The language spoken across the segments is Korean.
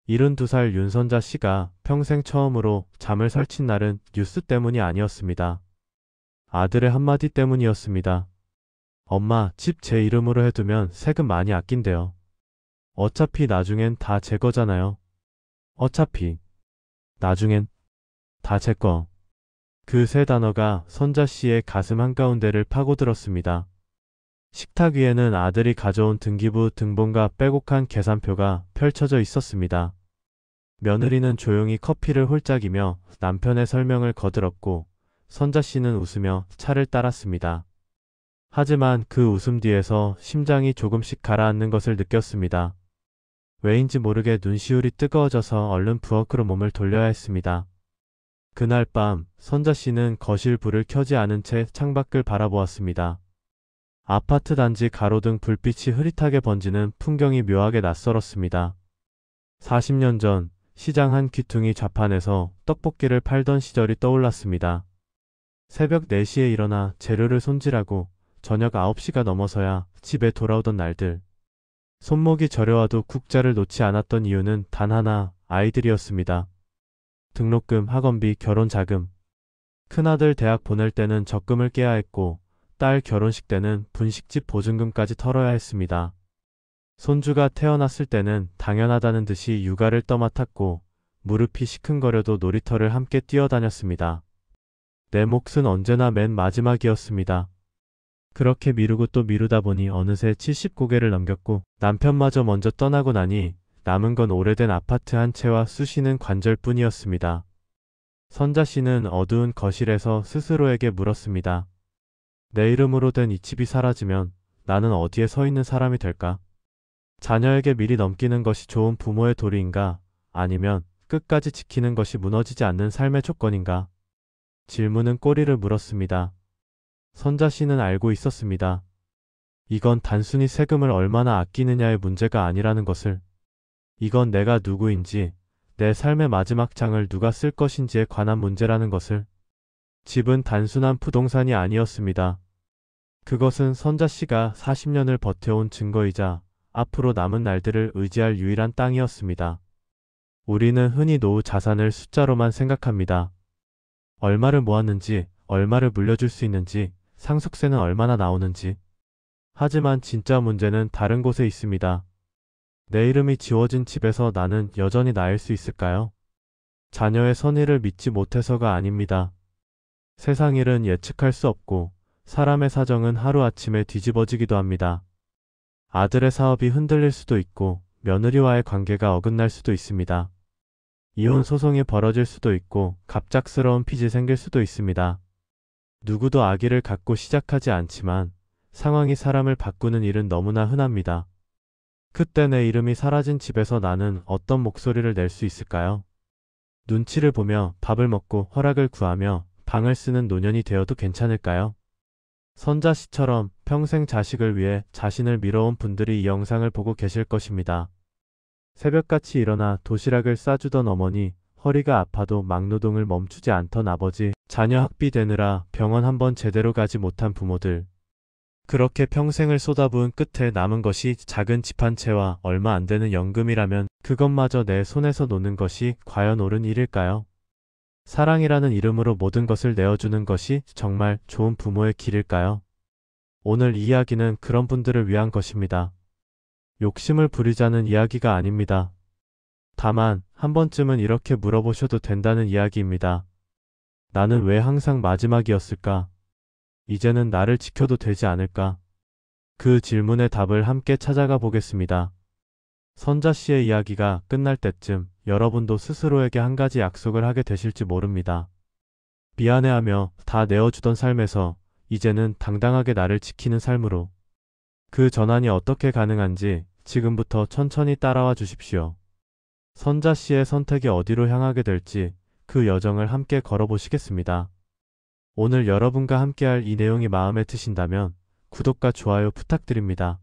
72살 윤선자 씨가 평생 처음으로 잠을 설친 날은 뉴스 때문이 아니었습니다. 아들의 한마디 때문이었습니다. 엄마, 집 제 이름으로 해두면 세금 많이 아낀대요. 어차피 나중엔 다 제 거잖아요. 어차피. 나중엔 다 제 거. 그 세 단어가 선자 씨의 가슴 한가운데를 파고들었습니다. 식탁 위에는 아들이 가져온 등기부 등본과 빼곡한 계산표가 펼쳐져 있었습니다. 며느리는 조용히 커피를 홀짝이며 남편의 설명을 거들었고 선자 씨는 웃으며 차를 따랐습니다. 하지만 그 웃음 뒤에서 심장이 조금씩 가라앉는 것을 느꼈습니다. 왜인지 모르게 눈시울이 뜨거워져서 얼른 부엌으로 몸을 돌려야 했습니다. 그날 밤 선자 씨는 거실 불을 켜지 않은 채 창밖을 바라보았습니다. 아파트 단지 가로등 불빛이 흐릿하게 번지는 풍경이 묘하게 낯설었습니다. 40년 전 시장 한 귀퉁이 좌판에서 떡볶이를 팔던 시절이 떠올랐습니다. 새벽 4시에 일어나 재료를 손질하고 저녁 9시가 넘어서야 집에 돌아오던 날들. 손목이 저려와도 국자를 놓지 않았던 이유는 단 하나, 아이들이었습니다. 등록금, 학원비, 결혼 자금. 큰아들 대학 보낼 때는 적금을 깨야 했고 딸 결혼식 때는 분식집 보증금까지 털어야 했습니다. 손주가 태어났을 때는 당연하다는 듯이 육아를 떠맡았고 무릎이 시큰거려도 놀이터를 함께 뛰어다녔습니다. 내 몫은 언제나 맨 마지막이었습니다. 그렇게 미루고 또 미루다 보니 어느새 70고개를 넘겼고 남편마저 먼저 떠나고 나니 남은 건 오래된 아파트 한 채와 쑤시는 관절뿐이었습니다. 선자 씨는 어두운 거실에서 스스로에게 물었습니다. 내 이름으로 된 이 집이 사라지면 나는 어디에 서 있는 사람이 될까? 자녀에게 미리 넘기는 것이 좋은 부모의 도리인가? 아니면 끝까지 지키는 것이 무너지지 않는 삶의 조건인가? 질문은 꼬리를 물었습니다. 선자 씨는 알고 있었습니다. 이건 단순히 세금을 얼마나 아끼느냐의 문제가 아니라는 것을. 이건 내가 누구인지, 내 삶의 마지막 장을 누가 쓸 것인지에 관한 문제라는 것을. 집은 단순한 부동산이 아니었습니다. 그것은 선자 씨가 40년을 버텨온 증거이자 앞으로 남은 날들을 의지할 유일한 땅이었습니다. 우리는 흔히 노후 자산을 숫자로만 생각합니다. 얼마를 모았는지, 얼마를 물려줄 수 있는지, 상속세는 얼마나 나오는지. 하지만 진짜 문제는 다른 곳에 있습니다. 내 이름이 지워진 집에서 나는 여전히 나일 수 있을까요? 자녀의 선의를 믿지 못해서가 아닙니다. 세상 일은 예측할 수 없고 사람의 사정은 하루아침에 뒤집어지기도 합니다. 아들의 사업이 흔들릴 수도 있고 며느리와의 관계가 어긋날 수도 있습니다. 이혼 소송이 벌어질 수도 있고 갑작스러운 빚이 생길 수도 있습니다. 누구도 아기를 갖고 시작하지 않지만 상황이 사람을 바꾸는 일은 너무나 흔합니다. 그때 내 이름이 사라진 집에서 나는 어떤 목소리를 낼 수 있을까요? 눈치를 보며 밥을 먹고 허락을 구하며 방을 쓰는 노년이 되어도 괜찮을까요? 선자 씨처럼 평생 자식을 위해 자신을 밀어온 분들이 이 영상을 보고 계실 것입니다. 새벽같이 일어나 도시락을 싸주던 어머니, 허리가 아파도 막노동을 멈추지 않던 아버지, 자녀 학비 대느라 병원 한번 제대로 가지 못한 부모들. 그렇게 평생을 쏟아부은 끝에 남은 것이 작은 집 한 채와 얼마 안 되는 연금이라면 그것마저 내 손에서 노는 것이 과연 옳은 일일까요? 사랑이라는 이름으로 모든 것을 내어주는 것이 정말 좋은 부모의 길일까요? 오늘 이야기는 그런 분들을 위한 것입니다. 욕심을 부리자는 이야기가 아닙니다. 다만 한 번쯤은 이렇게 물어보셔도 된다는 이야기입니다. 나는 왜 항상 마지막이었을까? 이제는 나를 지켜도 되지 않을까? 그 질문의 답을 함께 찾아가 보겠습니다. 선자 씨의 이야기가 끝날 때쯤 여러분도 스스로에게 한 가지 약속을 하게 되실지 모릅니다. 미안해하며 다 내어주던 삶에서 이제는 당당하게 나를 지키는 삶으로. 그 전환이 어떻게 가능한지 지금부터 천천히 따라와 주십시오. 선자 씨의 선택이 어디로 향하게 될지 그 여정을 함께 걸어보시겠습니다. 오늘 여러분과 함께할 이 내용이 마음에 드신다면 구독과 좋아요 부탁드립니다.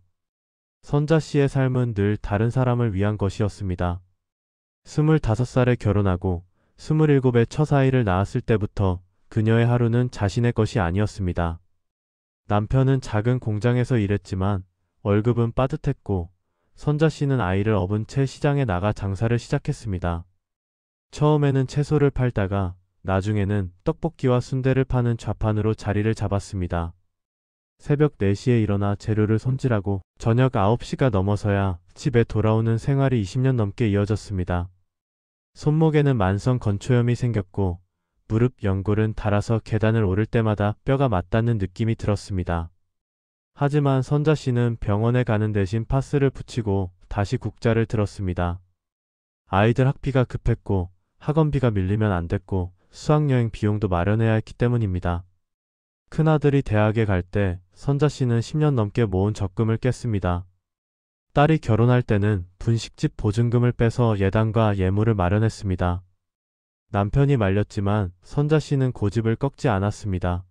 선자 씨의 삶은 늘 다른 사람을 위한 것이었습니다. 25살에 결혼하고 27에 첫 아이를 낳았을 때부터 그녀의 하루는 자신의 것이 아니었습니다. 남편은 작은 공장에서 일했지만 월급은 빠듯했고 선자 씨는 아이를 업은 채 시장에 나가 장사를 시작했습니다. 처음에는 채소를 팔다가 나중에는 떡볶이와 순대를 파는 좌판으로 자리를 잡았습니다. 새벽 4시에 일어나 재료를 손질하고 저녁 9시가 넘어서야 집에 돌아오는 생활이 20년 넘게 이어졌습니다. 손목에는 만성 건초염이 생겼고 무릎 연골은 닳아서 계단을 오를 때마다 뼈가 맞닿는 느낌이 들었습니다. 하지만 선자 씨는 병원에 가는 대신 파스를 붙이고 다시 국자를 들었습니다. 아이들 학비가 급했고 학원비가 밀리면 안 됐고 수학여행 비용도 마련해야 했기 때문입니다. 큰아들이 대학에 갈 때 선자 씨는 10년 넘게 모은 적금을 깼습니다. 딸이 결혼할 때는 분식집 보증금을 빼서 예단과 예물을 마련했습니다. 남편이 말렸지만 선자 씨는 고집을 꺾지 않았습니다.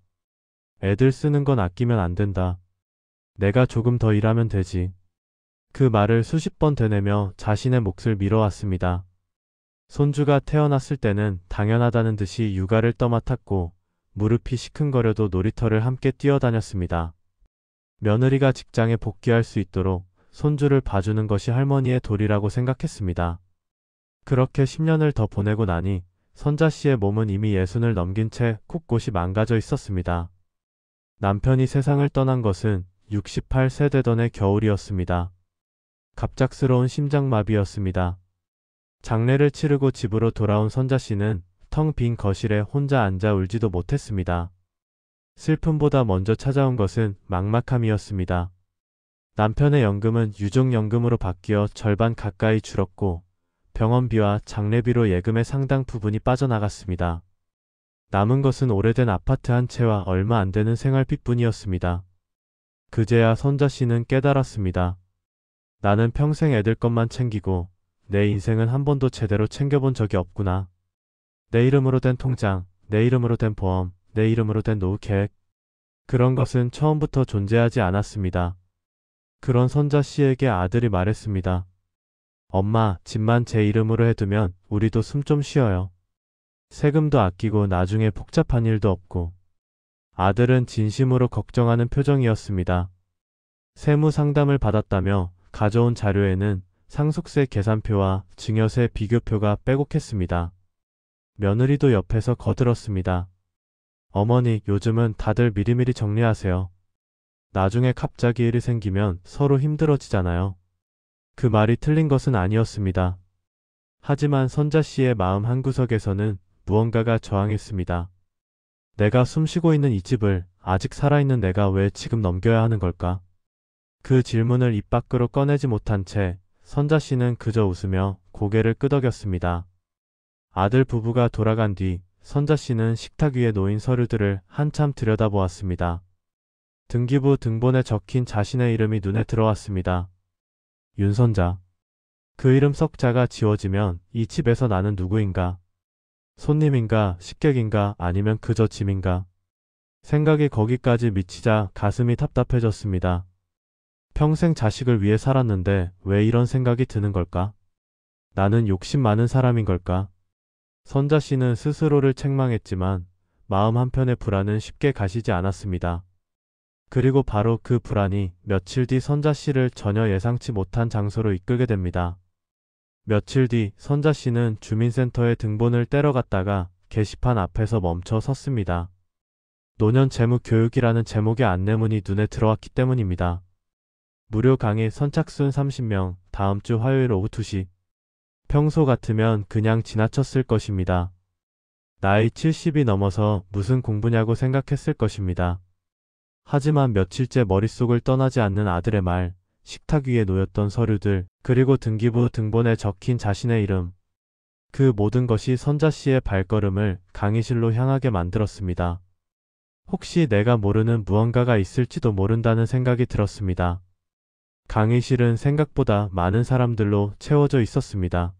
애들 쓰는 건 아끼면 안 된다. 내가 조금 더 일하면 되지. 그 말을 수십 번 되뇌며 자신의 몫을 미뤄왔습니다. 손주가 태어났을 때는 당연하다는 듯이 육아를 떠맡았고 무릎이 시큰거려도 놀이터를 함께 뛰어다녔습니다. 며느리가 직장에 복귀할 수 있도록 손주를 봐주는 것이 할머니의 도리라고 생각했습니다. 그렇게 10년을 더 보내고 나니 선자 씨의 몸은 이미 60을 넘긴 채 꿋꼿이 망가져 있었습니다. 남편이 세상을 떠난 것은 68세 되던 해 겨울이었습니다. 갑작스러운 심장마비였습니다. 장례를 치르고 집으로 돌아온 선자 씨는 텅 빈 거실에 혼자 앉아 울지도 못했습니다. 슬픔보다 먼저 찾아온 것은 막막함이었습니다. 남편의 연금은 유족연금으로 바뀌어 절반 가까이 줄었고 병원비와 장례비로 예금의 상당 부분이 빠져나갔습니다. 남은 것은 오래된 아파트 한 채와 얼마 안 되는 생활비뿐이었습니다. 그제야 선자 씨는 깨달았습니다. 나는 평생 애들 것만 챙기고 내 인생은 한 번도 제대로 챙겨본 적이 없구나. 내 이름으로 된 통장, 내 이름으로 된 보험, 내 이름으로 된 노후 계획. 그런 것은 처음부터 존재하지 않았습니다. 그런 선자 씨에게 아들이 말했습니다. 엄마, 집만 제 이름으로 해두면 우리도 숨 좀 쉬어요. 세금도 아끼고 나중에 복잡한 일도 없고. 아들은 진심으로 걱정하는 표정이었습니다. 세무 상담을 받았다며 가져온 자료에는 상속세 계산표와 증여세 비교표가 빼곡했습니다. 며느리도 옆에서 거들었습니다. 어머니, 요즘은 다들 미리미리 정리하세요. 나중에 갑자기 일이 생기면 서로 힘들어지잖아요. 그 말이 틀린 것은 아니었습니다. 하지만 선자 씨의 마음 한구석에서는 무언가가 저항했습니다. 내가 숨쉬고 있는 이 집을 아직 살아있는 내가 왜 지금 넘겨야 하는 걸까? 그 질문을 입 밖으로 꺼내지 못한 채 선자 씨는 그저 웃으며 고개를 끄덕였습니다. 아들 부부가 돌아간 뒤 선자 씨는 식탁 위에 놓인 서류들을 한참 들여다보았습니다. 등기부 등본에 적힌 자신의 이름이 눈에 들어왔습니다. 윤선자. 그 이름 석자가 지워지면 이 집에서 나는 누구인가? 손님인가, 식객인가, 아니면 그저 짐인가? 생각이 거기까지 미치자 가슴이 답답해졌습니다. 평생 자식을 위해 살았는데 왜 이런 생각이 드는 걸까? 나는 욕심 많은 사람인 걸까? 선자 씨는 스스로를 책망했지만 마음 한편의 불안은 쉽게 가시지 않았습니다. 그리고 바로 그 불안이 며칠 뒤 선자 씨를 전혀 예상치 못한 장소로 이끌게 됩니다. 며칠 뒤 선자 씨는 주민센터에 등본을 떼러 갔다가 게시판 앞에서 멈춰 섰습니다. 노년 재무 교육이라는 제목의 안내문이 눈에 들어왔기 때문입니다. 무료 강의 선착순 30명, 다음 주 화요일 오후 2시. 평소 같으면 그냥 지나쳤을 것입니다. 나이 70이 넘어서 무슨 공부냐고 생각했을 것입니다. 하지만 며칠째 머릿속을 떠나지 않는 아들의 말, 식탁 위에 놓였던 서류들, 그리고 등기부 등본에 적힌 자신의 이름. 그 모든 것이 선자 씨의 발걸음을 강의실로 향하게 만들었습니다. 혹시 내가 모르는 무언가가 있을지도 모른다는 생각이 들었습니다. 강의실은 생각보다 많은 사람들로 채워져 있었습니다.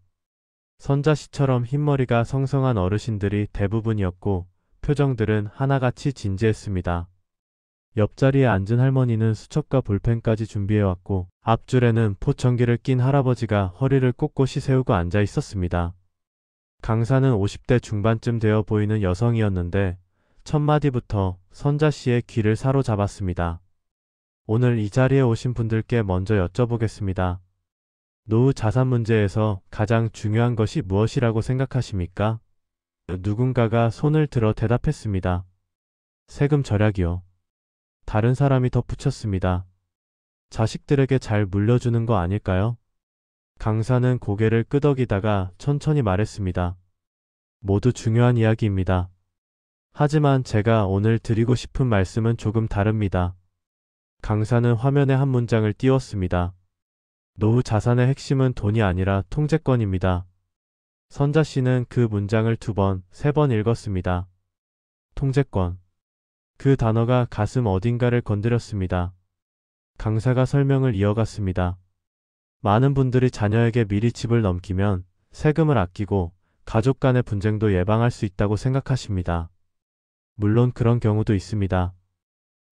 선자 씨처럼 흰머리가 성성한 어르신들이 대부분이었고 표정들은 하나같이 진지했습니다. 옆자리에 앉은 할머니는 수첩과 볼펜까지 준비해왔고 앞줄에는 포청기를 낀 할아버지가 허리를 꼿꼿이 세우고 앉아 있었습니다. 강사는 50대 중반쯤 되어 보이는 여성이었는데 첫 마디부터 선자 씨의 귀를 사로잡았습니다. 오늘 이 자리에 오신 분들께 먼저 여쭤보겠습니다. 노후 자산 문제에서 가장 중요한 것이 무엇이라고 생각하십니까? 누군가가 손을 들어 대답했습니다. 세금 절약이요. 다른 사람이 덧붙였습니다. 자식들에게 잘 물려주는 거 아닐까요? 강사는 고개를 끄덕이다가 천천히 말했습니다. 모두 중요한 이야기입니다. 하지만 제가 오늘 드리고 싶은 말씀은 조금 다릅니다. 강사는 화면에 한 문장을 띄웠습니다. 노후 자산의 핵심은 돈이 아니라 통제권입니다. 선자 씨는 그 문장을 2번, 3번 읽었습니다. 통제권. 그 단어가 가슴 어딘가를 건드렸습니다. 강사가 설명을 이어갔습니다. 많은 분들이 자녀에게 미리 집을 넘기면 세금을 아끼고 가족 간의 분쟁도 예방할 수 있다고 생각하십니다. 물론 그런 경우도 있습니다.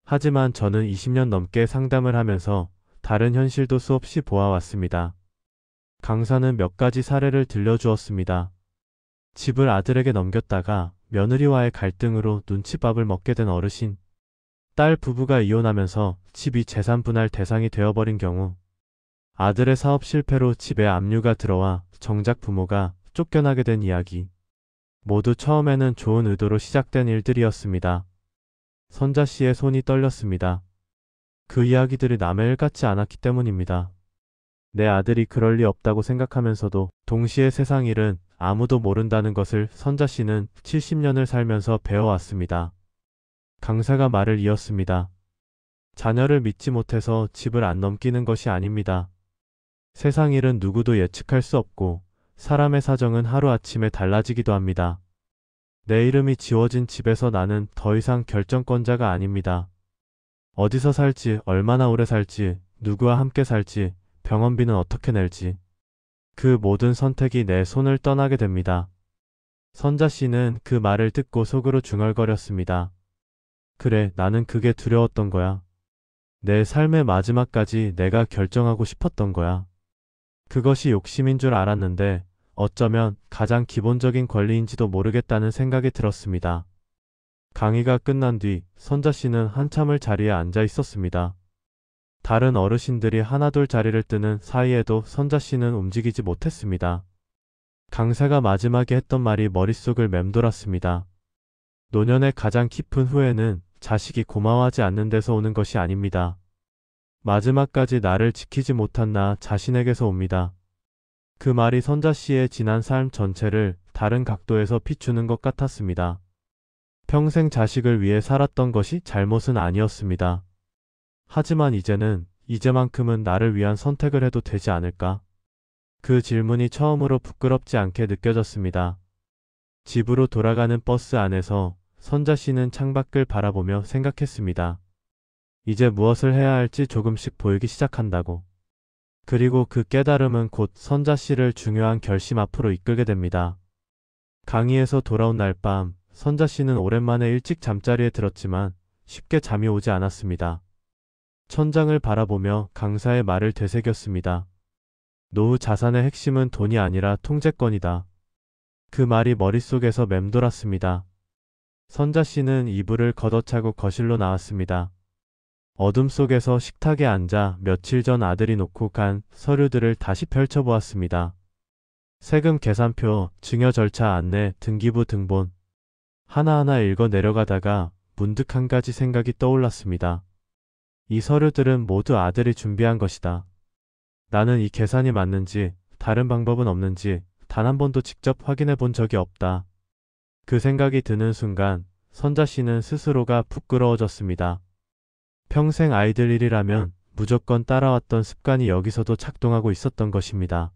하지만 저는 20년 넘게 상담을 하면서 다른 현실도 수없이 보아왔습니다. 강사는 몇 가지 사례를 들려주었습니다. 집을 아들에게 넘겼다가 며느리와의 갈등으로 눈칫밥을 먹게 된 어르신, 딸 부부가 이혼하면서 집이 재산 분할 대상이 되어버린 경우, 아들의 사업 실패로 집에 압류가 들어와 정작 부모가 쫓겨나게 된 이야기. 모두 처음에는 좋은 의도로 시작된 일들이었습니다. 선자 씨의 손이 떨렸습니다. 그 이야기들이 남의 일 같지 않았기 때문입니다. 내 아들이 그럴 리 없다고 생각하면서도 동시에 세상 일은 아무도 모른다는 것을 선자 씨는 70년을 살면서 배워왔습니다. 강사가 말을 이었습니다. 자녀를 믿지 못해서 집을 안 넘기는 것이 아닙니다. 세상 일은 누구도 예측할 수 없고 사람의 사정은 하루아침에 달라지기도 합니다. 내 이름이 지워진 집에서 나는 더 이상 결정권자가 아닙니다. 어디서 살지, 얼마나 오래 살지, 누구와 함께 살지, 병원비는 어떻게 낼지. 그 모든 선택이 내 손을 떠나게 됩니다. 선자 씨는 그 말을 듣고 속으로 중얼거렸습니다. 그래, 나는 그게 두려웠던 거야. 내 삶의 마지막까지 내가 결정하고 싶었던 거야. 그것이 욕심인 줄 알았는데 어쩌면 가장 기본적인 권리인지도 모르겠다는 생각이 들었습니다. 강의가 끝난 뒤 선자 씨는 한참을 자리에 앉아 있었습니다. 다른 어르신들이 하나둘 자리를 뜨는 사이에도 선자 씨는 움직이지 못했습니다. 강사가 마지막에 했던 말이 머릿속을 맴돌았습니다. 노년의 가장 깊은 후회는 자식이 고마워하지 않는 데서 오는 것이 아닙니다. 마지막까지 나를 지키지 못한 나 자신에게서 옵니다. 그 말이 선자 씨의 지난 삶 전체를 다른 각도에서 비추는 것 같았습니다. 평생 자식을 위해 살았던 것이 잘못은 아니었습니다. 하지만 이제만큼은 나를 위한 선택을 해도 되지 않을까? 그 질문이 처음으로 부끄럽지 않게 느껴졌습니다. 집으로 돌아가는 버스 안에서 선자 씨는 창밖을 바라보며 생각했습니다. 이제 무엇을 해야 할지 조금씩 보이기 시작한다고. 그리고 그 깨달음은 곧 선자 씨를 중요한 결심 앞으로 이끌게 됩니다. 강의에서 돌아온 날 밤, 선자 씨는 오랜만에 일찍 잠자리에 들었지만 쉽게 잠이 오지 않았습니다. 천장을 바라보며 강사의 말을 되새겼습니다. 노후 자산의 핵심은 돈이 아니라 통제권이다. 그 말이 머릿속에서 맴돌았습니다. 선자 씨는 이불을 걷어차고 거실로 나왔습니다. 어둠 속에서 식탁에 앉아 며칠 전 아들이 놓고 간 서류들을 다시 펼쳐보았습니다. 세금 계산표, 증여 절차 안내, 등기부 등본. 하나하나 읽어 내려가다가 문득 한 가지 생각이 떠올랐습니다. 이 서류들은 모두 아들이 준비한 것이다. 나는 이 계산이 맞는지, 다른 방법은 없는지 단 한 번도 직접 확인해 본 적이 없다. 그 생각이 드는 순간 선자 씨는 스스로가 부끄러워졌습니다. 평생 아이들 일이라면 무조건 따라왔던 습관이 여기서도 작동하고 있었던 것입니다.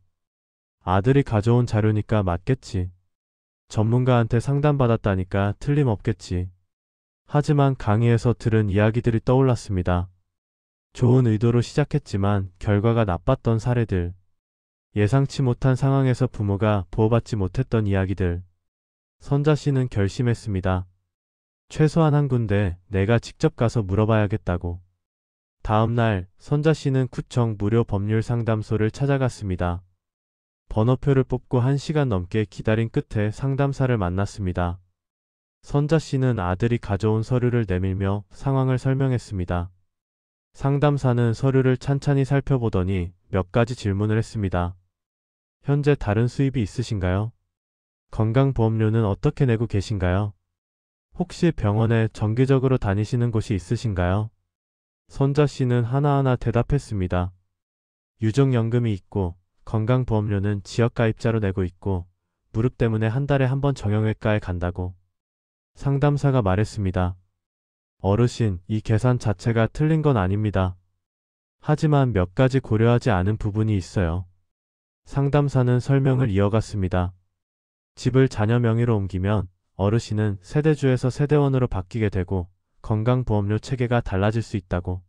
아들이 가져온 자료니까 맞겠지. 전문가한테 상담받았다니까 틀림없겠지. 하지만 강의에서 들은 이야기들이 떠올랐습니다. 좋은 의도로 시작했지만 결과가 나빴던 사례들. 예상치 못한 상황에서 부모가 보호받지 못했던 이야기들. 선자 씨는 결심했습니다. 최소한 한 군데 내가 직접 가서 물어봐야겠다고. 다음 날 선자 씨는 구청 무료 법률 상담소를 찾아갔습니다. 번호표를 뽑고 1시간 넘게 기다린 끝에 상담사를 만났습니다. 선자 씨는 아들이 가져온 서류를 내밀며 상황을 설명했습니다. 상담사는 서류를 찬찬히 살펴보더니 몇 가지 질문을 했습니다. 현재 다른 수입이 있으신가요? 건강보험료는 어떻게 내고 계신가요? 혹시 병원에 정기적으로 다니시는 곳이 있으신가요? 선자 씨는 하나하나 대답했습니다. 유족연금이 있고, 건강보험료는 지역가입자로 내고 있고, 무릎 때문에 한 달에 한 번 정형외과에 간다고. 상담사가 말했습니다. 어르신, 이 계산 자체가 틀린 건 아닙니다. 하지만 몇 가지 고려하지 않은 부분이 있어요. 상담사는 설명을 이어갔습니다. 집을 자녀 명의로 옮기면 어르신은 세대주에서 세대원으로 바뀌게 되고 건강보험료 체계가 달라질 수 있다고.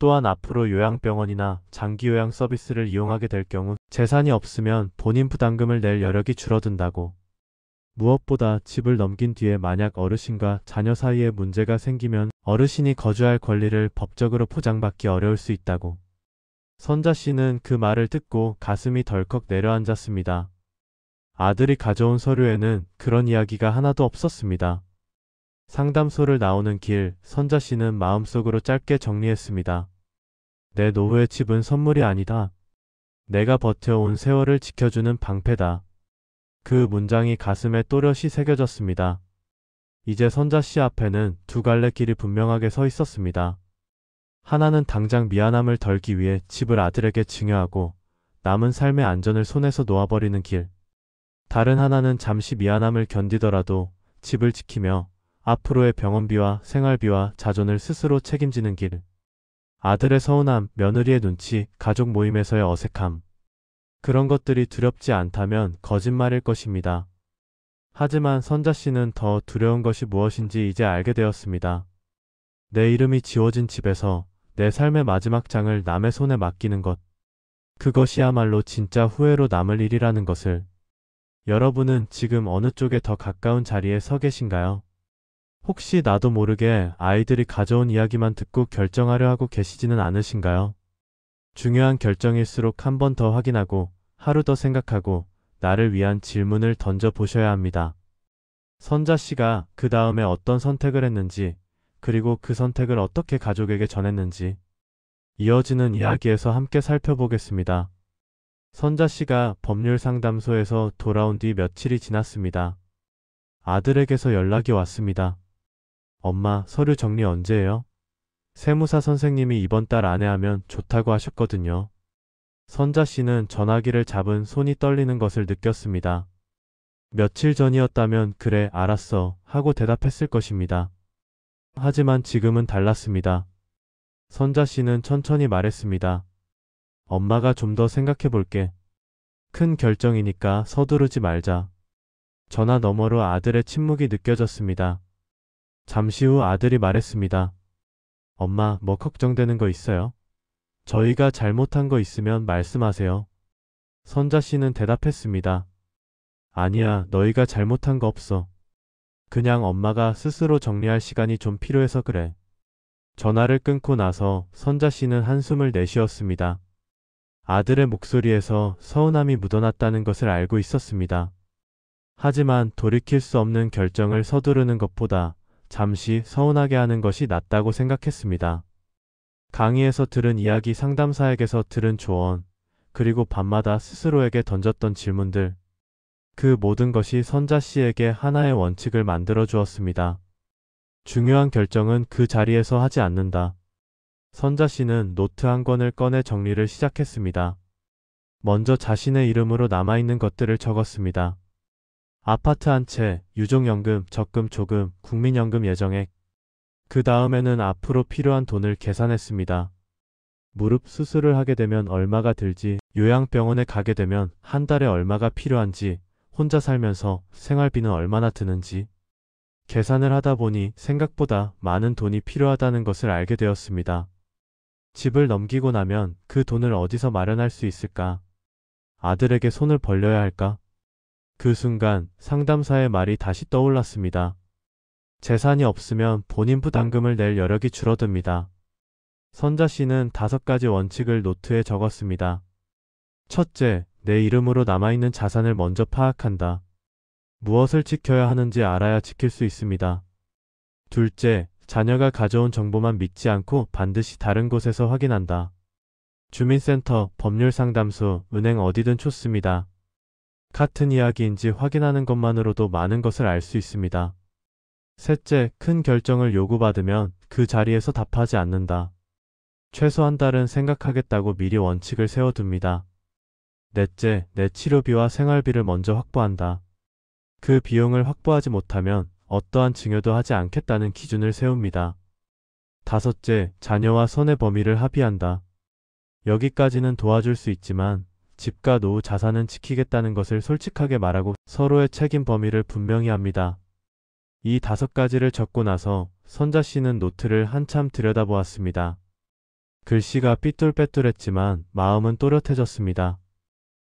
또한 앞으로 요양병원이나 장기요양 서비스를 이용하게 될 경우 재산이 없으면 본인 부담금을 낼 여력이 줄어든다고. 무엇보다 집을 넘긴 뒤에 만약 어르신과 자녀 사이에 문제가 생기면 어르신이 거주할 권리를 법적으로 보장받기 어려울 수 있다고. 선자 씨는 그 말을 듣고 가슴이 덜컥 내려앉았습니다. 아들이 가져온 서류에는 그런 이야기가 하나도 없었습니다. 상담소를 나오는 길, 선자 씨는 마음속으로 짧게 정리했습니다. 내 노후의 집은 선물이 아니다. 내가 버텨온 세월을 지켜주는 방패다. 그 문장이 가슴에 또렷이 새겨졌습니다. 이제 선자 씨 앞에는 두 갈래 길이 분명하게 서 있었습니다. 하나는 당장 미안함을 덜기 위해 집을 아들에게 증여하고 남은 삶의 안전을 손에서 놓아버리는 길. 다른 하나는 잠시 미안함을 견디더라도 집을 지키며 앞으로의 병원비와 생활비와 자존을 스스로 책임지는 길. 아들의 서운함, 며느리의 눈치, 가족 모임에서의 어색함. 그런 것들이 두렵지 않다면 거짓말일 것입니다. 하지만 선자 씨는 더 두려운 것이 무엇인지 이제 알게 되었습니다. 내 이름이 지워진 집에서 내 삶의 마지막 장을 남의 손에 맡기는 것. 그것이야말로 진짜 후회로 남을 일이라는 것을. 여러분은 지금 어느 쪽에 더 가까운 자리에 서 계신가요? 혹시 나도 모르게 아이들이 가져온 이야기만 듣고 결정하려 하고 계시지는 않으신가요? 중요한 결정일수록 한 번 더 확인하고 하루 더 생각하고 나를 위한 질문을 던져 보셔야 합니다. 선자 씨가 그 다음에 어떤 선택을 했는지, 그리고 그 선택을 어떻게 가족에게 전했는지 이어지는 이야기에서 함께 살펴보겠습니다. 선자 씨가 법률 상담소에서 돌아온 뒤 며칠이 지났습니다. 아들에게서 연락이 왔습니다. 엄마, 서류 정리 언제예요? 세무사 선생님이 이번 달 안에 하면 좋다고 하셨거든요. 선자 씨는 전화기를 잡은 손이 떨리는 것을 느꼈습니다. 며칠 전이었다면 그래, 알았어 하고 대답했을 것입니다. 하지만 지금은 달랐습니다. 선자 씨는 천천히 말했습니다. 엄마가 좀 더 생각해 볼게. 큰 결정이니까 서두르지 말자. 전화 너머로 아들의 침묵이 느껴졌습니다. 잠시 후 아들이 말했습니다. 엄마, 뭐 걱정되는 거 있어요? 저희가 잘못한 거 있으면 말씀하세요. 선자 씨는 대답했습니다. 아니야, 너희가 잘못한 거 없어. 그냥 엄마가 스스로 정리할 시간이 좀 필요해서 그래. 전화를 끊고 나서 선자 씨는 한숨을 내쉬었습니다. 아들의 목소리에서 서운함이 묻어났다는 것을 알고 있었습니다. 하지만 돌이킬 수 없는 결정을 서두르는 것보다 잠시 서운하게 하는 것이 낫다고 생각했습니다. 강의에서 들은 이야기, 상담사에게서 들은 조언, 그리고 밤마다 스스로에게 던졌던 질문들. 그 모든 것이 선자 씨에게 하나의 원칙을 만들어 주었습니다. 중요한 결정은 그 자리에서 하지 않는다. 선자 씨는 노트 한 권을 꺼내 정리를 시작했습니다. 먼저 자신의 이름으로 남아있는 것들을 적었습니다. 아파트 한 채, 유족연금, 적금, 조금, 국민연금 예정액. 그 다음에는 앞으로 필요한 돈을 계산했습니다. 무릎 수술을 하게 되면 얼마가 들지, 요양병원에 가게 되면 한 달에 얼마가 필요한지, 혼자 살면서 생활비는 얼마나 드는지. 계산을 하다 보니 생각보다 많은 돈이 필요하다는 것을 알게 되었습니다. 집을 넘기고 나면 그 돈을 어디서 마련할 수 있을까? 아들에게 손을 벌려야 할까? 그 순간 상담사의 말이 다시 떠올랐습니다. 재산이 없으면 본인 부담금을 낼 여력이 줄어듭니다. 선자 씨는 5가지 원칙을 노트에 적었습니다. 첫째, 내 이름으로 남아있는 자산을 먼저 파악한다. 무엇을 지켜야 하는지 알아야 지킬 수 있습니다. 둘째, 자녀가 가져온 정보만 믿지 않고 반드시 다른 곳에서 확인한다. 주민센터, 법률상담소, 은행 어디든 좋습니다. 같은 이야기인지 확인하는 것만으로도 많은 것을 알 수 있습니다. 셋째, 큰 결정을 요구받으면 그 자리에서 답하지 않는다. 최소 한 달은 생각하겠다고 미리 원칙을 세워둡니다. 넷째, 내 치료비와 생활비를 먼저 확보한다. 그 비용을 확보하지 못하면 어떠한 증여도 하지 않겠다는 기준을 세웁니다. 다섯째, 자녀와 손해 범위를 합의한다. 여기까지는 도와줄 수 있지만 집과 노후 자산은 지키겠다는 것을 솔직하게 말하고 서로의 책임 범위를 분명히 합니다. 이 5가지를 적고 나서 선자 씨는 노트를 한참 들여다보았습니다. 글씨가 삐뚤빼뚤했지만 마음은 또렷해졌습니다.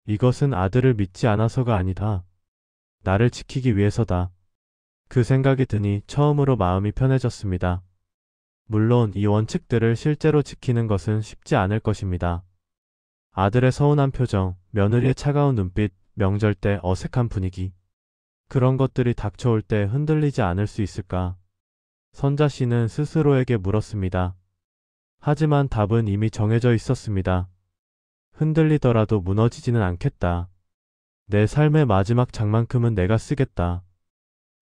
이것은 아들을 믿지 않아서가 아니다. 나를 지키기 위해서다. 그 생각이 드니 처음으로 마음이 편해졌습니다. 물론 이 원칙들을 실제로 지키는 것은 쉽지 않을 것입니다. 아들의 서운한 표정, 며느리의 차가운 눈빛, 명절 때 어색한 분위기. 그런 것들이 닥쳐올 때 흔들리지 않을 수 있을까? 선자 씨는 스스로에게 물었습니다. 하지만 답은 이미 정해져 있었습니다. 흔들리더라도 무너지지는 않겠다. 내 삶의 마지막 장만큼은 내가 쓰겠다.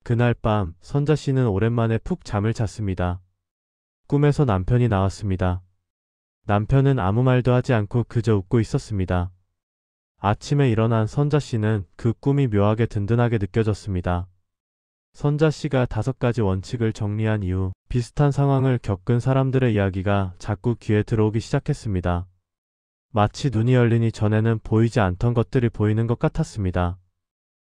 그날 밤 선자 씨는 오랜만에 푹 잠을 잤습니다. 꿈에서 남편이 나왔습니다. 남편은 아무 말도 하지 않고 그저 웃고 있었습니다. 아침에 일어난 선자 씨는 그 꿈이 묘하게 든든하게 느껴졌습니다. 선자 씨가 5가지 원칙을 정리한 이후 비슷한 상황을 겪은 사람들의 이야기가 자꾸 귀에 들어오기 시작했습니다. 마치 눈이 열리니 전에는 보이지 않던 것들이 보이는 것 같았습니다.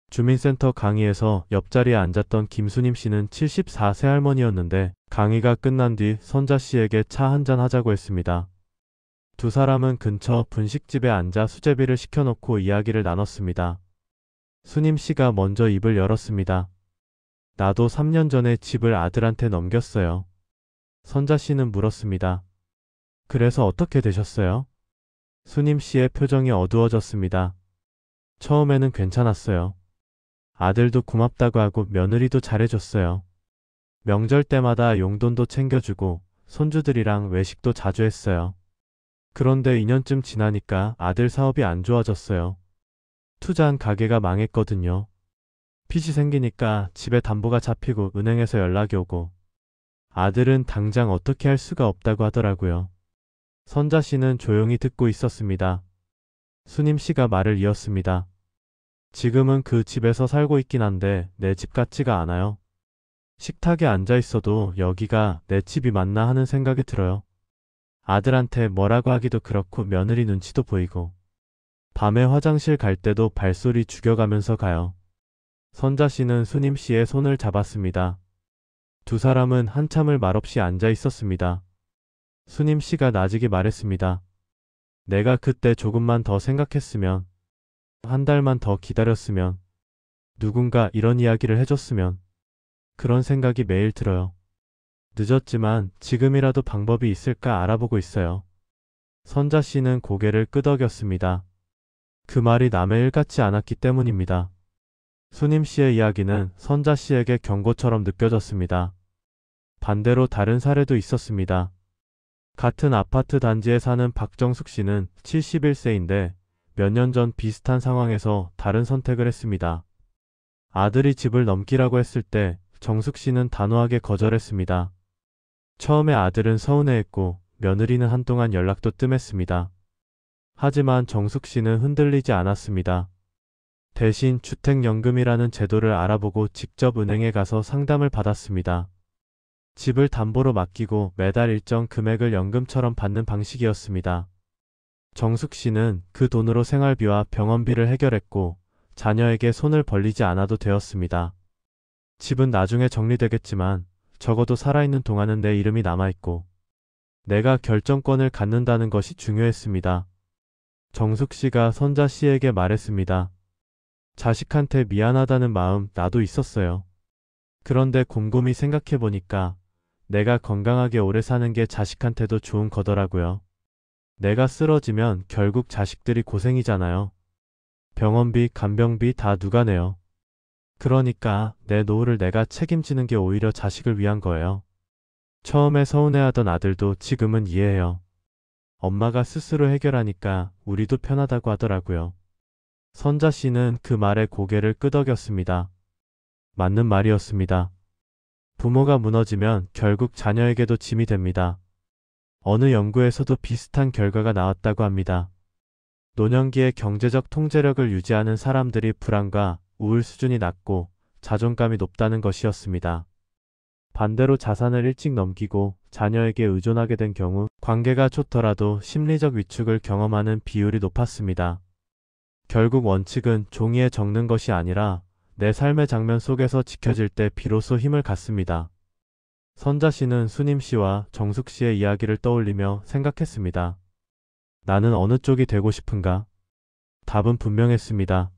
주민센터 강의에서 옆자리에 앉았던 김수님 씨는 74세 할머니였는데 강의가 끝난 뒤 선자 씨에게 차 한잔 하자고 했습니다. 두 사람은 근처 분식집에 앉아 수제비를 시켜놓고 이야기를 나눴습니다. 수님 씨가 먼저 입을 열었습니다. 나도 3년 전에 집을 아들한테 넘겼어요. 선자 씨는 물었습니다. 그래서 어떻게 되셨어요? 수님 씨의 표정이 어두워졌습니다. 처음에는 괜찮았어요. 아들도 고맙다고 하고 며느리도 잘해줬어요. 명절 때마다 용돈도 챙겨주고 손주들이랑 외식도 자주 했어요. 그런데 2년쯤 지나니까 아들 사업이 안 좋아졌어요. 투자한 가게가 망했거든요. 빚이 생기니까 집에 담보가 잡히고 은행에서 연락이 오고 아들은 당장 어떻게 할 수가 없다고 하더라고요. 선자 씨는 조용히 듣고 있었습니다. 수님 씨가 말을 이었습니다. 지금은 그 집에서 살고 있긴 한데 내 집 같지가 않아요. 식탁에 앉아 있어도 여기가 내 집이 맞나 하는 생각이 들어요. 아들한테 뭐라고 하기도 그렇고 며느리 눈치도 보이고 밤에 화장실 갈 때도 발소리 죽여가면서 가요. 선자 씨는 수님 씨의 손을 잡았습니다. 두 사람은 한참을 말없이 앉아 있었습니다. 수님 씨가 나직이 말했습니다. 내가 그때 조금만 더 생각했으면, 한 달만 더 기다렸으면, 누군가 이런 이야기를 해줬으면, 그런 생각이 매일 들어요. 늦었지만 지금이라도 방법이 있을까 알아보고 있어요. 선자 씨는 고개를 끄덕였습니다. 그 말이 남의 일 같지 않았기 때문입니다. 수님 씨의 이야기는 선자 씨에게 경고처럼 느껴졌습니다. 반대로 다른 사례도 있었습니다. 같은 아파트 단지에 사는 박정숙 씨는 71세인데 몇 년 전 비슷한 상황에서 다른 선택을 했습니다. 아들이 집을 넘기라고 했을 때 정숙 씨는 단호하게 거절했습니다. 처음에 아들은 서운해했고 며느리는 한동안 연락도 뜸했습니다. 하지만 정숙 씨는 흔들리지 않았습니다. 대신 주택연금이라는 제도를 알아보고 직접 은행에 가서 상담을 받았습니다. 집을 담보로 맡기고 매달 일정 금액을 연금처럼 받는 방식이었습니다. 정숙 씨는 그 돈으로 생활비와 병원비를 해결했고 자녀에게 손을 벌리지 않아도 되었습니다. 집은 나중에 정리되겠지만 적어도 살아있는 동안은 내 이름이 남아있고 내가 결정권을 갖는다는 것이 중요했습니다. 정숙 씨가 선자 씨에게 말했습니다. 자식한테 미안하다는 마음 나도 있었어요. 그런데 곰곰이 생각해보니까 내가 건강하게 오래 사는 게 자식한테도 좋은 거더라고요. 내가 쓰러지면 결국 자식들이 고생이잖아요. 병원비, 간병비 다 누가 내요. 그러니까 내 노후를 내가 책임지는 게 오히려 자식을 위한 거예요. 처음에 서운해하던 아들도 지금은 이해해요. 엄마가 스스로 해결하니까 우리도 편하다고 하더라고요. 선자 씨는 그 말에 고개를 끄덕였습니다. 맞는 말이었습니다. 부모가 무너지면 결국 자녀에게도 짐이 됩니다. 어느 연구에서도 비슷한 결과가 나왔다고 합니다. 노년기에 경제적 통제력을 유지하는 사람들이 불안과 우울 수준이 낮고 자존감이 높다는 것이었습니다. 반대로 자산을 일찍 넘기고 자녀에게 의존하게 된 경우 관계가 좋더라도 심리적 위축을 경험하는 비율이 높았습니다. 결국 원칙은 종이에 적는 것이 아니라 내 삶의 장면 속에서 지켜질 때 비로소 힘을 갖습니다. 선자 씨는 수님 씨와 정숙 씨의 이야기를 떠올리며 생각했습니다. 나는 어느 쪽이 되고 싶은가? 답은 분명했습니다.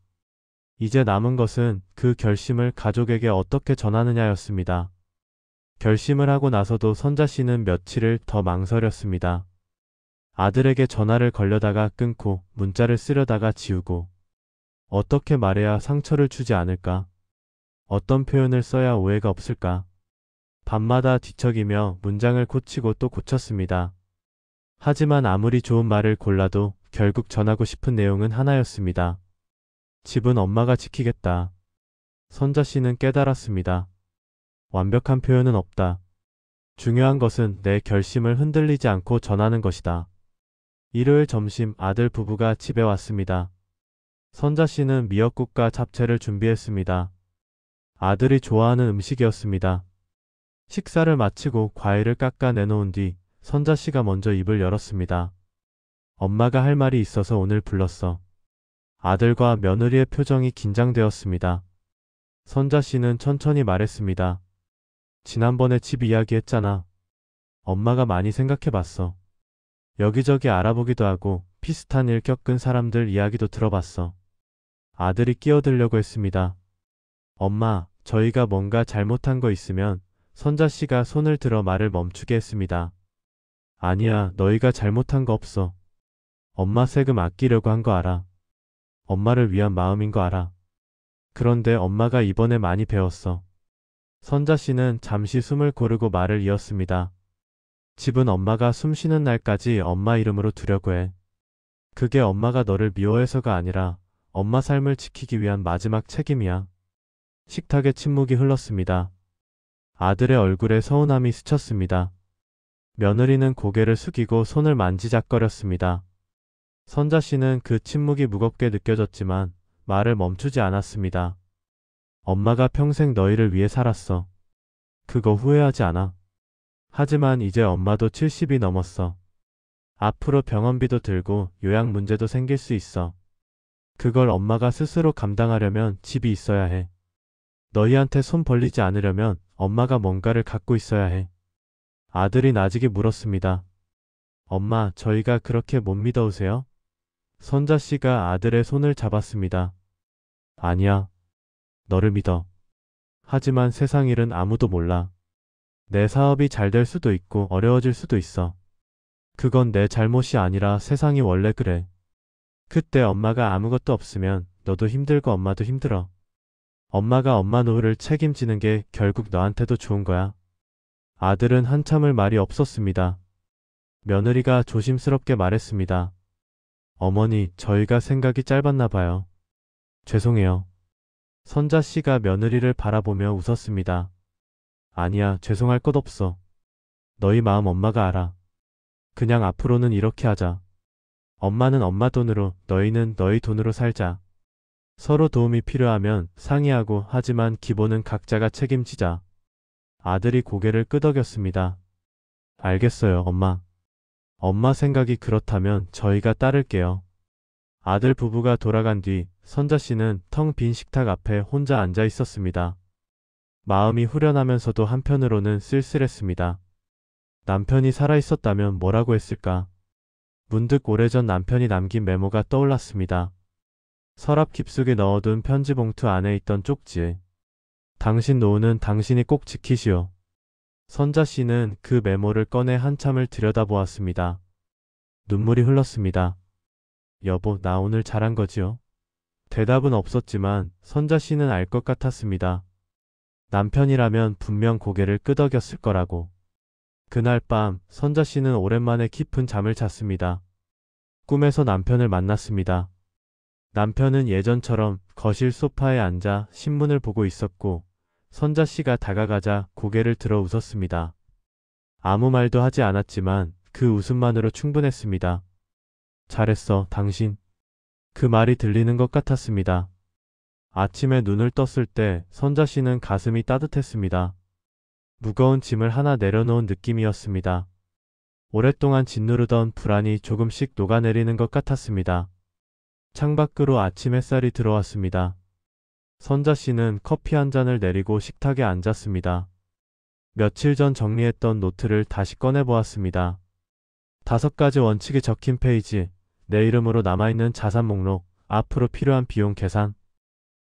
이제 남은 것은 그 결심을 가족에게 어떻게 전하느냐였습니다. 결심을 하고 나서도 선자 씨는 며칠을 더 망설였습니다. 아들에게 전화를 걸려다가 끊고 문자를 쓰려다가 지우고 어떻게 말해야 상처를 주지 않을까? 어떤 표현을 써야 오해가 없을까? 밤마다 뒤척이며 문장을 고치고 또 고쳤습니다. 하지만 아무리 좋은 말을 골라도 결국 전하고 싶은 내용은 하나였습니다. 집은 엄마가 지키겠다. 선자 씨는 깨달았습니다. 완벽한 표현은 없다. 중요한 것은 내 결심을 흔들리지 않고 전하는 것이다. 일요일 점심 아들 부부가 집에 왔습니다. 선자 씨는 미역국과 잡채를 준비했습니다. 아들이 좋아하는 음식이었습니다. 식사를 마치고 과일을 깎아 내놓은 뒤 선자 씨가 먼저 입을 열었습니다. 엄마가 할 말이 있어서 오늘 불렀어. 아들과 며느리의 표정이 긴장되었습니다. 선자 씨는 천천히 말했습니다. 지난번에 집 이야기했잖아. 엄마가 많이 생각해봤어. 여기저기 알아보기도 하고 비슷한 일 겪은 사람들 이야기도 들어봤어. 아들이 끼어들려고 했습니다. 엄마, 저희가 뭔가 잘못한 거 있으면 선자 씨가 손을 들어 말을 멈추게 했습니다. 아니야, 너희가 잘못한 거 없어. 엄마 세금 아끼려고 한 거 알아. 엄마를 위한 마음인 거 알아. 그런데 엄마가 이번에 많이 배웠어. 선자 씨는 잠시 숨을 고르고 말을 이었습니다. 집은 엄마가 숨 쉬는 날까지 엄마 이름으로 두려고 해. 그게 엄마가 너를 미워해서가 아니라 엄마 삶을 지키기 위한 마지막 책임이야. 식탁에 침묵이 흘렀습니다. 아들의 얼굴에 서운함이 스쳤습니다. 며느리는 고개를 숙이고 손을 만지작거렸습니다. 선자 씨는 그 침묵이 무겁게 느껴졌지만 말을 멈추지 않았습니다. 엄마가 평생 너희를 위해 살았어. 그거 후회하지 않아. 하지만 이제 엄마도 70이 넘었어. 앞으로 병원비도 들고 요양 문제도 생길 수 있어. 그걸 엄마가 스스로 감당하려면 집이 있어야 해. 너희한테 손 벌리지 않으려면 엄마가 뭔가를 갖고 있어야 해. 아들이 나직이 물었습니다. 엄마, 저희가 그렇게 못 믿어오세요? 선자 씨가 아들의 손을 잡았습니다. 아니야. 너를 믿어. 하지만 세상 일은 아무도 몰라. 내 사업이 잘 될 수도 있고 어려워질 수도 있어. 그건 내 잘못이 아니라 세상이 원래 그래. 그때 엄마가 아무것도 없으면 너도 힘들고 엄마도 힘들어. 엄마가 엄마 노후를 책임지는 게 결국 너한테도 좋은 거야. 아들은 한참을 말이 없었습니다. 며느리가 조심스럽게 말했습니다. 어머니, 저희가 생각이 짧았나 봐요. 죄송해요. 선자 씨가 며느리를 바라보며 웃었습니다. 아니야, 죄송할 것 없어. 너희 마음 엄마가 알아. 그냥 앞으로는 이렇게 하자. 엄마는 엄마 돈으로, 너희는 너희 돈으로 살자. 서로 도움이 필요하면 상의하고 하지만 기본은 각자가 책임지자. 아들이 고개를 끄덕였습니다. 알겠어요, 엄마. 엄마 생각이 그렇다면 저희가 따를게요. 아들 부부가 돌아간 뒤 선자 씨는 텅 빈 식탁 앞에 혼자 앉아 있었습니다. 마음이 후련하면서도 한편으로는 쓸쓸했습니다. 남편이 살아있었다면 뭐라고 했을까? 문득 오래전 남편이 남긴 메모가 떠올랐습니다. 서랍 깊숙이 넣어둔 편지 봉투 안에 있던 쪽지에 당신 노후는 당신이 꼭 지키시오. 선자 씨는 그 메모를 꺼내 한참을 들여다보았습니다. 눈물이 흘렀습니다. 여보, 나 오늘 잘한 거지요? 대답은 없었지만 선자 씨는 알 것 같았습니다. 남편이라면 분명 고개를 끄덕였을 거라고. 그날 밤 선자 씨는 오랜만에 깊은 잠을 잤습니다. 꿈에서 남편을 만났습니다. 남편은 예전처럼 거실 소파에 앉아 신문을 보고 있었고 선자 씨가 다가가자 고개를 들어 웃었습니다. 아무 말도 하지 않았지만 그 웃음만으로 충분했습니다. 잘했어, 당신. 그 말이 들리는 것 같았습니다. 아침에 눈을 떴을 때 선자 씨는 가슴이 따뜻했습니다. 무거운 짐을 하나 내려놓은 느낌이었습니다. 오랫동안 짓누르던 불안이 조금씩 녹아내리는 것 같았습니다. 창밖으로 아침 햇살이 들어왔습니다. 선자 씨는 커피 한 잔을 내리고 식탁에 앉았습니다. 며칠 전 정리했던 노트를 다시 꺼내보았습니다. 5가지 원칙이 적힌 페이지, 내 이름으로 남아있는 자산 목록, 앞으로 필요한 비용 계산.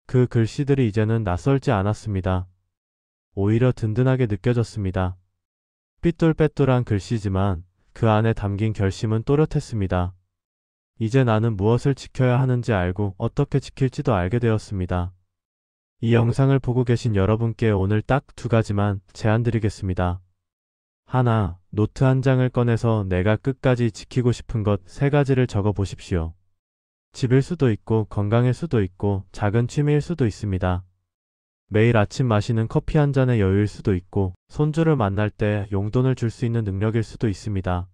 그 글씨들이 이제는 낯설지 않았습니다. 오히려 든든하게 느껴졌습니다. 삐뚤빼뚤한 글씨지만 그 안에 담긴 결심은 또렷했습니다. 이제 나는 무엇을 지켜야 하는지 알고 어떻게 지킬지도 알게 되었습니다. 이 영상을 보고 계신 여러분께 오늘 딱 2가지만 제안드리겠습니다. 하나, 노트 한 장을 꺼내서 내가 끝까지 지키고 싶은 것 3가지를 적어 보십시오. 집일 수도 있고 건강일 수도 있고 작은 취미일 수도 있습니다. 매일 아침 마시는 커피 한 잔의 여유일 수도 있고 손주를 만날 때 용돈을 줄 수 있는 능력일 수도 있습니다.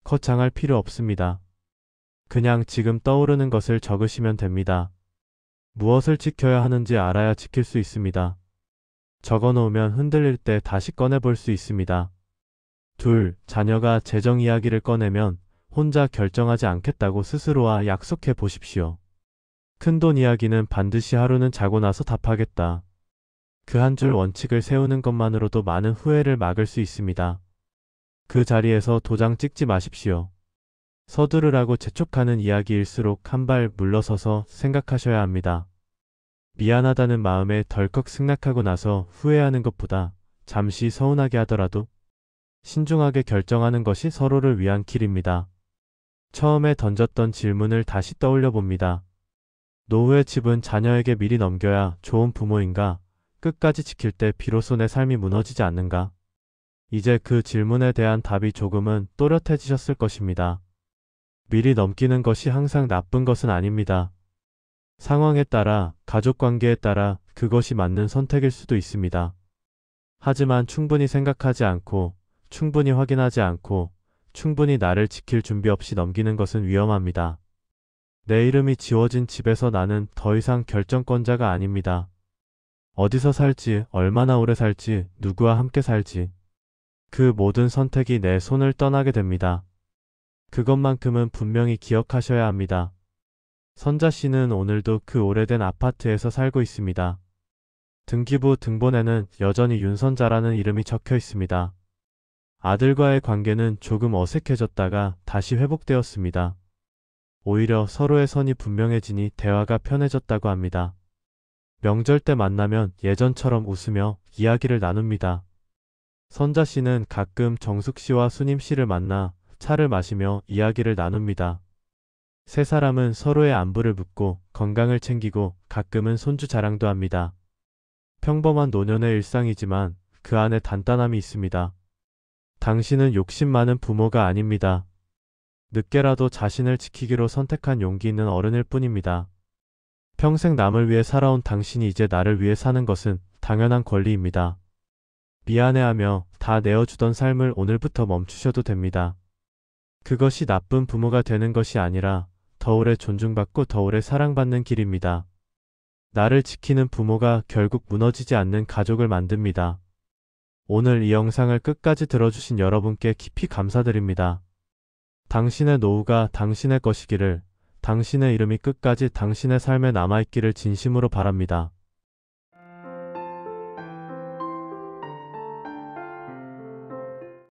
거창할 필요 없습니다. 그냥 지금 떠오르는 것을 적으시면 됩니다. 무엇을 지켜야 하는지 알아야 지킬 수 있습니다. 적어놓으면 흔들릴 때 다시 꺼내볼 수 있습니다. 둘, 자녀가 재정 이야기를 꺼내면 혼자 결정하지 않겠다고 스스로와 약속해 보십시오. 큰돈 이야기는 반드시 하루는 자고 나서 답하겠다. 그 한 줄 원칙을 세우는 것만으로도 많은 후회를 막을 수 있습니다. 그 자리에서 도장 찍지 마십시오. 서두르라고 재촉하는 이야기일수록 한 발 물러서서 생각하셔야 합니다. 미안하다는 마음에 덜컥 승낙하고 나서 후회하는 것보다 잠시 서운하게 하더라도 신중하게 결정하는 것이 서로를 위한 길입니다. 처음에 던졌던 질문을 다시 떠올려 봅니다. 노후의 집은 자녀에게 미리 넘겨야 좋은 부모인가? 끝까지 지킬 때 비로소 내 삶이 무너지지 않는가? 이제 그 질문에 대한 답이 조금은 또렷해지셨을 것입니다. 미리 넘기는 것이 항상 나쁜 것은 아닙니다. 상황에 따라, 가족관계에 따라 그것이 맞는 선택일 수도 있습니다. 하지만 충분히 생각하지 않고, 충분히 확인하지 않고, 충분히 나를 지킬 준비 없이 넘기는 것은 위험합니다. 내 이름이 지워진 집에서 나는 더 이상 결정권자가 아닙니다. 어디서 살지, 얼마나 오래 살지, 누구와 함께 살지. 그 모든 선택이 내 손을 떠나게 됩니다. 그것만큼은 분명히 기억하셔야 합니다. 선자 씨는 오늘도 그 오래된 아파트에서 살고 있습니다. 등기부 등본에는 여전히 윤선자라는 이름이 적혀 있습니다. 아들과의 관계는 조금 어색해졌다가 다시 회복되었습니다. 오히려 서로의 선이 분명해지니 대화가 편해졌다고 합니다. 명절 때 만나면 예전처럼 웃으며 이야기를 나눕니다. 선자 씨는 가끔 정숙 씨와 수님 씨를 만나 차를 마시며 이야기를 나눕니다. 세 사람은 서로의 안부를 묻고 건강을 챙기고 가끔은 손주 자랑도 합니다. 평범한 노년의 일상이지만 그 안에 단단함이 있습니다. 당신은 욕심 많은 부모가 아닙니다. 늦게라도 자신을 지키기로 선택한 용기 있는 어른일 뿐입니다. 평생 남을 위해 살아온 당신이 이제 나를 위해 사는 것은 당연한 권리입니다. 미안해하며 다 내어주던 삶을 오늘부터 멈추셔도 됩니다. 그것이 나쁜 부모가 되는 것이 아니라 더 오래 존중받고 더 오래 사랑받는 길입니다. 나를 지키는 부모가 결국 무너지지 않는 가족을 만듭니다. 오늘 이 영상을 끝까지 들어주신 여러분께 깊이 감사드립니다. 당신의 노후가 당신의 것이기를, 당신의 이름이 끝까지 당신의 삶에 남아있기를 진심으로 바랍니다.